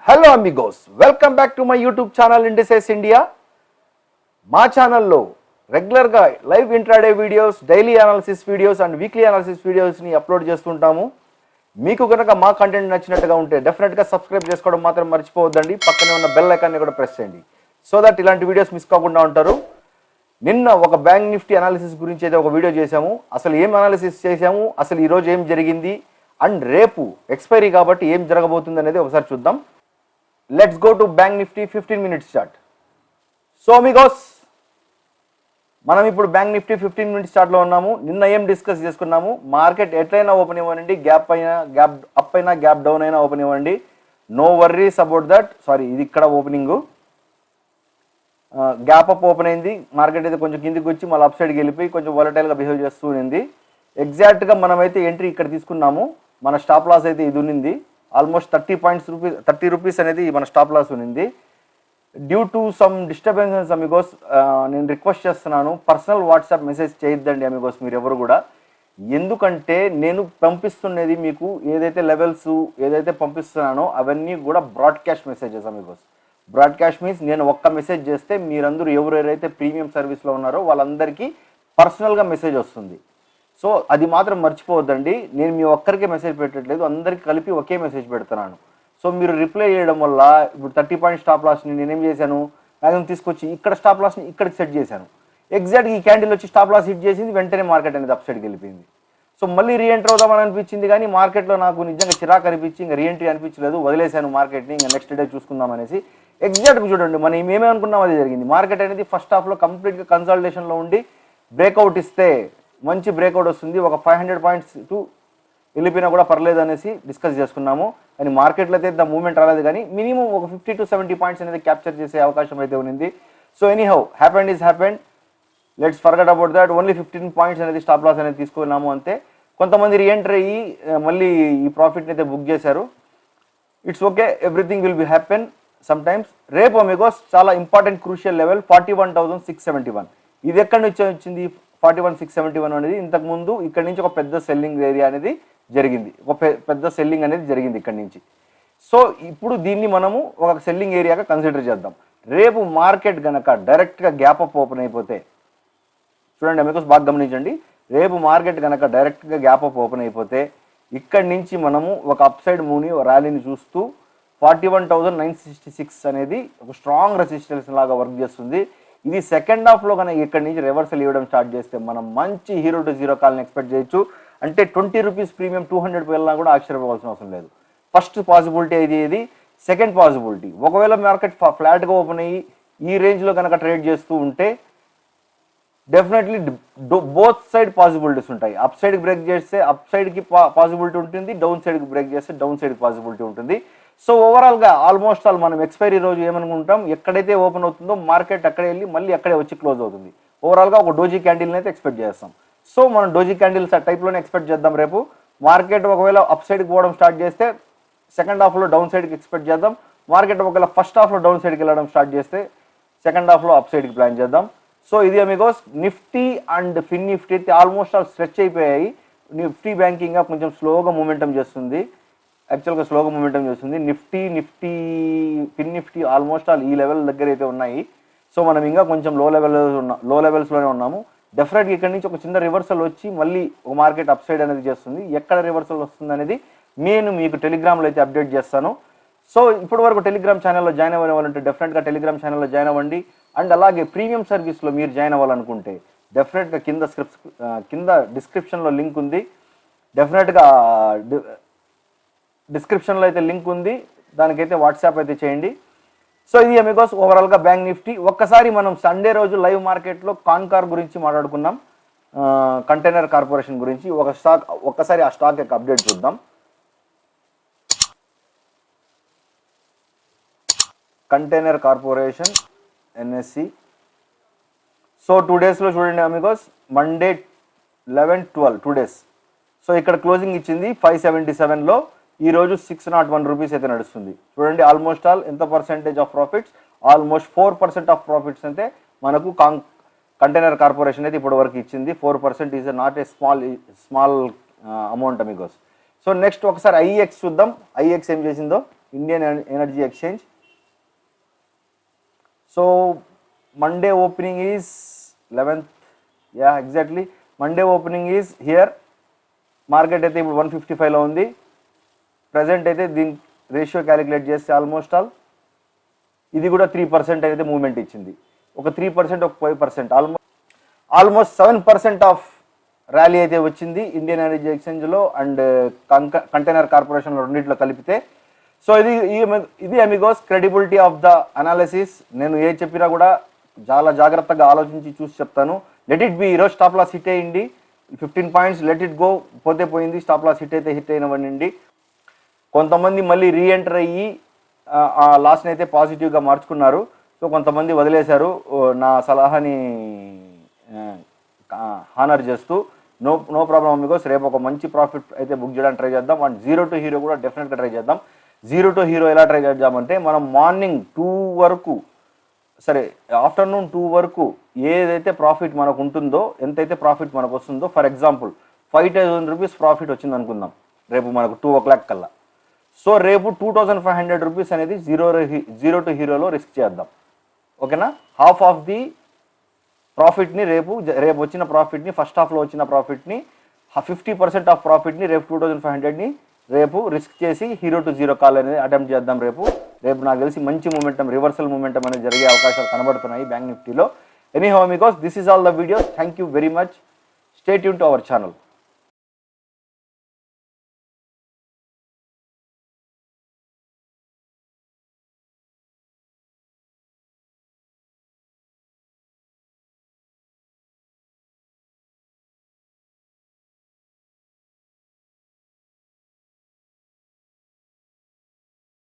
Hello Amigos, welcome back to my YouTube channel indices India. మా ఛానల్లో రెగ్యులర్గా live intraday videos, daily analysis videos and weekly analysis వీడియోస్ని upload చేస్తుంటాము. మీకు కనుక మా కంటెంట్ నచ్చినట్టుగా ఉంటే డెఫినెట్గా సబ్స్క్రైబ్ చేసుకోవడం మాత్రం మర్చిపోవద్దండి. పక్కనే ఉన్న బెల్ ఐకాన్ని కూడా ప్రెస్ చేయండి సో దట్ ఇలాంటి వీడియోస్ మిస్ కాకుండా ఉంటారు. నిన్న ఒక బ్యాంక్ నిఫ్టీ అనాలిసిస్ గురించి అయితే ఒక వీడియో చేశాము. అసలు ఏం అనాలిసిస్ చేశాము, అసలు ఈరోజు ఏం జరిగింది అండ్ రేపు ఎక్స్పైరీ కాబట్టి ఏం జరగబోతుంది అనేది ఒకసారి చూద్దాం. Let's go to bank Nifty 15 minutes chart. So Amigos, మనం ఇప్పుడు బ్యాంక్ నిఫ్టీ 15 మినిట్స్ చార్ట్లో ఉన్నాము. నిన్న ఏం డిస్కస్ చేసుకున్నాము, మార్కెట్ ఎట్లయినా ఓపెన్ ఇవ్వండి, గ్యాప్ అప్ అయినా గ్యాప్ డౌన్ అయినా ఓపెన్ ఇవ్వండి, no worries about that. Sorry, ఇది ఇక్కడ ఓపెనింగ్ గ్యాప్ అప్ ఓపెన్ అయింది. మార్కెట్ అయితే కొంచెం కిందికి వచ్చి మళ్ళీ అప్ సైడ్కి వెళ్ళిపోయి కొంచెం వాలటైల్గా బిహేవ్ చేస్తూ ఉంది. ఎగ్జాక్ట్గా మనమైతే ఎంట్రీ ఇక్కడ తీసుకున్నాము. మన స్టాప్ లాస్ అయితే ఇది ఉన్నింది. ఆల్మోస్ట్ 30 రూపీస్ అనేది మన స్టాప్ లాస్ ఉన్నింది. Due to some disturbances Amigos, నేను రిక్వెస్ట్ చేస్తున్నాను, పర్సనల్ వాట్సాప్ మెసేజ్ చేయొద్దండి అమిగోస్ మీరు ఎవరు కూడా. ఎందుకంటే నేను పంపిస్తున్నది మీకు ఏదైతే లెవెల్స్ ఏదైతే పంపిస్తున్నానో అవన్నీ కూడా broadcast messages Amigos. Broadcast means నేను ఒక్క మెసేజ్ చేస్తే మీరందరూ ఎవరెవరైతే ప్రీమియం సర్వీస్లో ఉన్నారో వాళ్ళందరికీ పర్సనల్గా మెసేజ్ వస్తుంది. సో అది మాత్రం మర్చిపోవద్దండి. నేను మీ ఒక్కరికే మెసేజ్ పెట్టట్లేదు, అందరికీ కలిపి ఒకే మెసేజ్ పెడుతున్నాను. సో మీరు రిప్లై చేయడం వల్ల ఇప్పుడు 30 పాయింట్ స్టాప్ లాస్ని నేనేం చేశాను, మ్యాక్సిమం తీసుకొచ్చి ఇక్కడ స్టాప్ లాస్ని ఇక్కడికి సెట్ చేశాను. ఎగ్జాక్ట్గా ఈ క్యాండిల్ వచ్చి స్టాప్ లాస్ హిట్ చేసింది, వెంటనే మార్కెట్ అనేది అప్ సైడ్కి వెళ్ళిపోయింది. సో మళ్ళీ రీఎంటర్ అవుదామని అనిపించింది, కానీ మార్కెట్లో నాకు నిజంగా చిరాకు అనిపించి ఇంకా రీఎంట్రీ అనిపించలేదు, వదిలేశాను మార్కెట్ని. ఇంకా నెక్స్ట్ డే చూసుకుందాం అనేసి. ఎగ్జాక్ట్గా చూడండి, మనం ఏమేమి అనుకున్నాం అదే జరిగింది. మార్కెట్ అనేది ఫస్ట్ హాఫ్లో కంప్లీట్గా కన్సల్టేషన్లో ఉండి బ్రేక్అవుట్ ఇస్తే మంచి బ్రేక్అవుట్ వస్తుంది, ఒక 500 పాయింట్స్ టు వెళ్ళిపోయినా కూడా పర్లేదు అనేసి డిస్కస్ చేసుకున్నాము. కానీ మార్కెట్లో అయితే ఇంత మూవ్మెంట్ రాలేదు, కానీ మినిమం ఒక 50 to 70 పాయింట్స్ అనేది క్యాప్చర్ చేసే అవకాశం అయితే ఉంది. So anyhow happened is happened, let's forget about that. Only 15 points అనేది స్టాప్ లాస్ అనేది తీసుకున్నాము అంతే. కొంతమంది రీఎంటర్ అయ్యి మళ్ళీ ఈ ప్రాఫిట్ని అయితే బుక్ చేశారు. It's okay, everything will be happen some times. రేపు అమిగోస్ చాలా ఇంపార్టెంట్ క్రూషియల్ లెవెల్ 41,671. ఇది ఎక్కడి నుంచి వచ్చింది 41,671 అనేది? ఇంతకుముందు ఇక్కడ నుంచి ఒక పెద్ద సెల్లింగ్ ఏరియా అనేది జరిగింది, ఒక పెద్ద సెల్లింగ్ అనేది జరిగింది ఇక్కడ నుంచి. సో ఇప్పుడు దీన్ని మనము ఒక సెల్లింగ్ ఏరియాగా కన్సిడర్ చేద్దాం. రేపు మార్కెట్ కనుక డైరెక్ట్గా గ్యాప్ అప్ ఓపెన్ అయిపోతే, చూడండి మీకు బాగా గమనించండి, రేపు మార్కెట్ కనుక డైరెక్ట్గా గ్యాప్ అప్ ఓపెన్ అయిపోతే ఇక్కడి నుంచి మనము ఒక అప్ సైడ్ మూవ్ని ర్యాలీని చూస్తూ 41,966 అనేది ఒక స్ట్రాంగ్ రెసిస్టెన్స్ లాగా వర్క్ చేస్తుంది. ఇది సెకండ్ హాఫ్లో కనుక ఇక్కడి నుంచి రివర్సల్ ఇవ్వడం స్టార్ట్ చేస్తే మనం మంచి హీరో టు జీరో కాల్ని ఎక్స్పెక్ట్ చేయొచ్చు. అంటే 20 రూపీస్ ప్రీమియం 200 వెళ్ళినా కూడా ఆశ్చర్యపోవాల్సిన అవసరం లేదు. ఫస్ట్ పాసిబిలిటీ ఇది. సెకండ్ పాసిబిలిటీ, ఒకవేళ మార్కెట్ ఫ్లాట్గా ఓపెన్ అయ్యి ఈ రేంజ్లో కనుక ట్రేడ్ చేస్తూ ఉంటే డెఫినెట్లీ బోత్ సైడ్ పాసిబిలిటీస్ ఉంటాయి. అప్ సైడ్కి బ్రేక్ చేస్తే అప్ సైడ్కి పాసిబిలిటీ ఉంటుంది, డౌన్ సైడ్కి బ్రేక్ చేస్తే డౌన్ సైడ్కి పాసిబిలిటీ ఉంటుంది. సో ఓవరాల్గా ఆల్మోస్ట్ ఆల్ మనం ఎక్స్పైరీ రోజు ఏమనుకుంటాం, ఎక్కడైతే ఓపెన్ అవుతుందో మార్కెట్ అక్కడే వెళ్ళి మళ్ళీ అక్కడే వచ్చి క్లోజ్ అవుతుంది. ఓవరాల్గా ఒక డోజీ క్యాండిల్ని అయితే ఎక్స్పెక్ట్ చేస్తాం. సో మనం డోజీ క్యాండిల్స్ టైప్లోనే ఎక్స్పెక్ట్ చేద్దాం. రేపు మార్కెట్ ఒకవేళ అప్ సైడ్కి పోవడం స్టార్ట్ చేస్తే సెకండ్ హాఫ్లో డౌన్ సైడ్కి ఎక్స్పెక్ట్ చేద్దాం. మార్కెట్ ఒకవేళ ఫస్ట్ హాఫ్లో డౌన్ సైడ్కి వెళ్ళడం స్టార్ట్ చేస్తే సెకండ్ హాఫ్లో అప్ సైడ్కి ప్లాన్ చేద్దాం. సో ఇది amigos, Nifty and Fin Nifty అయితే ఆల్మోస్ట్ ఆల్ స్ట్రెచ్ అయిపోయాయి. నిఫ్టీ బ్యాంకింగ్ కొంచెం స్లోగా మూమెంటం చేస్తుంది, యాక్చువల్గా స్లోగా మూమెంటం చేస్తుంది. Nifty Fin Nifty almost all ఈ లెవెల్ దగ్గర అయితే ఉన్నాయి. సో మనం ఇంకా కొంచెం లో లెవెల్స్లోనే ఉన్నాము. డెఫినెట్గా ఇక్కడ నుంచి ఒక చిన్న రివర్సల్ వచ్చి మళ్ళీ ఒక మార్కెట్ అప్ సైడ్ అనేది చేస్తుంది. ఎక్కడ రివర్సల్ వస్తుంది అనేది నేను మీకు టెలిగ్రామ్లో అయితే అప్డేట్ చేస్తాను. సో ఇప్పటి వరకు టెలిగ్రామ్ ఛానల్లో జాయిన్ అవ్వాలంటే డెఫినెట్గా టెలిగ్రామ్ ఛానల్లో జాయిన్ అవ్వండి. అండ్ అలాగే ప్రీమియం సర్వీస్లో మీరు జాయిన్ అవ్వాలనుకుంటే డెఫినెట్గా కింద డిస్క్రిప్షన్లో లింక్ ఉంది. డెఫినెట్గా డిస్క్రిప్షన్లో అయితే లింక్ ఉంది, దానికైతే వాట్సాప్ అయితే చేయండి. సో ఇది అమిగోస్ ఓవరాల్గా బ్యాంక్ నిఫ్టీ. ఒక్కసారి మనం సండే రోజు లైవ్ మార్కెట్లో కాన్కార్ గురించి మాట్లాడుకున్నాం, కంటైనర్ కార్పొరేషన్ గురించి. ఒక్కసారి ఆ స్టాక్ యొక్క అప్డేట్ చూద్దాం. Container corporation NSC. సో 2 డేస్లో చూడండి అమిగోస్, మండే 11, 12 2 డేస్. సో ఇక్కడ క్లోజింగ్ ఇచ్చింది 577లో. ఈరోజు 601 రూపీస్ అయితే నడుస్తుంది. చూడండి ఆల్మోస్ట్ ఆల్ ఎంత percentage of profits, almost 4% of profits అయితే మనకు కంటైనర్ కార్పొరేషన్ అయితే ఇప్పటి వరకు ఇచ్చింది. 4% is not a small amount Amigos. So next ఒకసారి ఐఎక్స్ చూద్దాం, ఐఎక్స్ ఏం చేసిందో. Indian energy exchange. So Monday opening is 11th, exactly Monday opening is here. Market అయితే ఇప్పుడు 155లో ఉంది. ప్రజెంట్ అయితే దీని రేషియో క్యాలిక్యులేట్ చేస్తే ఇది కూడా 3% అయితే మూవ్మెంట్ ఇచ్చింది. ఒక 3%, ఒక 5%, ఆల్మోస్ట్ 7% ఆఫ్ ర్యాలీ అయితే వచ్చింది ఇండియన్ ఎనర్జీ ఎక్స్చేంజ్లో అండ్ కంటైనర్ కార్పొరేషన్లో రెండింటిలో కలిపితే. సో ఇది Amigos credibility of the analysis. నేను ఏ చెప్పినా కూడా చాలా జాగ్రత్తగా ఆలోచించి చూసి చెప్తాను. Let it be. ఈరోజు స్టాప్ లాస్ హిట్ అయ్యింది 15 పాయింట్స్, లెట్ ఇట్ గో. పోతే పోయింది, స్టాప్ లాస్ హిట్ అయితే హిట్ అయినవ్వండి. కొంతమంది మళ్ళీ రీఎంటర్ అయ్యి ఆ లాస్ని అయితే పాజిటివ్గా మార్చుకున్నారు. సో కొంతమంది వదిలేశారు. నా సలహాని హానర్ చేస్తూ నో ప్రాబ్లం అమిగోస్. రేపు ఒక మంచి ప్రాఫిట్ అయితే బుక్ చేయడానికి ట్రై చేద్దాం. అండ్ 0 to హీరో కూడా డెఫినెట్గా ట్రై చేద్దాం. 0 to హీరో ఎలా ట్రై చేద్దామంటే, మనం మార్నింగ్ 2 వరకు, సరే ఆఫ్టర్నూన్ 2 వరకు ఏదైతే ప్రాఫిట్ మనకు ఉంటుందో, ఎంతైతే ప్రాఫిట్ మనకు వస్తుందో, ఫర్ ఎగ్జాంపుల్ 5,000 రూపీస్ ప్రాఫిట్ వచ్చింది అనుకుందాం రేపు మనకు 2 o'clock కల్లా. సో రేపు 2,500 రూపీస్ అనేది 0 to హీరోలో రిస్క్ చేద్దాం. ఓకేనా? హాఫ్ ఆఫ్ ది ప్రాఫిట్ని రేపు వచ్చిన ప్రాఫిట్ని, ఫస్ట్ హాఫ్లో వచ్చిన ప్రాఫిట్ని, 50% ఆఫ్ ప్రాఫిట్ని రేపు 2,500ని రేపు రిస్క్ చేసి 0 to హీరో కాల్ అనేది అటెంప్ట్ చేద్దాం రేపు. నాకు తెలిసి మంచి మూమెంటం, రివర్సల్ మూమెంటం అనేది జరిగే అవకాశాలు కనబడుతున్నాయి బ్యాంక్ నిఫ్టీలో. Anyhow Amigos, this is all the videos. Thank you very much. Stay tune to our channel.